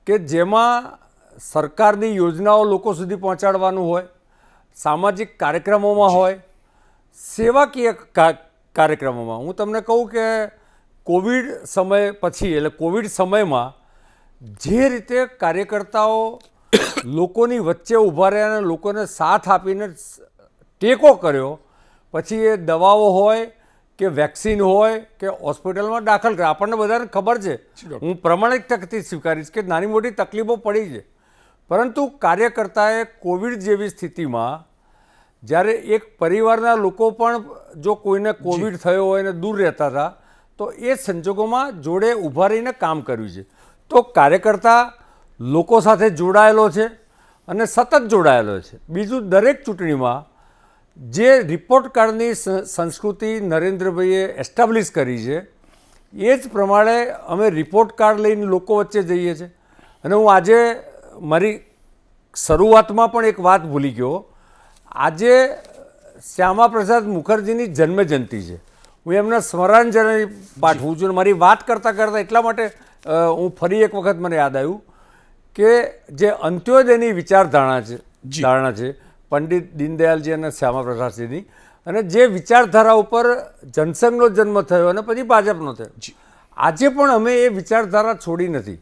કે જેમાં સરકારની યોજનાઓ લોકો સુધી પહોંચાડવાનું હોય, સામાજિક કાર્યક્રમોમાં હોય, સેવાકીય કાર્યક્રમોમાં. હું તમને કહું કે કોવિડ સમય પછી એટલે કોવિડ સમયમાં જે રીતે કાર્યકર્તાઓ લોકોની વચ્ચે ઊભા રહ્યા અને લોકોને સાથ આપીને ટેકો કર્યો, પછી એ દવાઓ હોય કે વેક્સિન હોય કે હોસ્પિટલમાં દાખલ કરે, આપણને બધાને ખબર છે, હું પ્રમાણિકતાથી સ્વીકારીશ કે નાની મોટી તકલીફો પડી છે, પરંતુ કાર્યકર્તાએ કોવિડ જેવી સ્થિતિમાં જ્યારે એક પરિવારના લોકો પણ જો કોઈને કોવિડ થયો હોય ને દૂર રહેતા હતા તો એ સંજોગોમાં જોડે ઊભા રહીને કામ કર્યું છે. તો કાર્યકર્તા લોકો સાથે જોડાયેલો છે અને સતત જોડાયેલો છે. બીજું, દરેક ચૂંટણીમાં જે રિપોર્ટ કાર્ડની સંસ્કૃતિ નરેન્દ્રભાઈએ એસ્ટાબ્લિશ કરી છે એ જ પ્રમાણે અમે રિપોર્ટ કાર્ડ લઈને લોકો વચ્ચે જઈએ છીએ. અને હું આજે મારી શરૂઆતમાં પણ એક વાત ભૂલી ગયો, આજે શ્યામાપ્રસાદ મુખર્જીની જન્મજયંતિ છે. હું એમને સ્મરણાંજલિ પાઠવું છું. મારી વાત કરતાં કરતાં એટલા માટે હું ફરી એક વખત મને યાદ આવ્યું કે જે અંત્યોદયની ધારણા છે પંડિત દીનદયાલજી અને શ્યામાપ્રસાદજીની, અને જે વિચારધારા ઉપર જનસંઘનો જન્મ થયો અને પછી ભાજપનો થયો, આજે પણ અમે એ વિચારધારા છોડી નથી.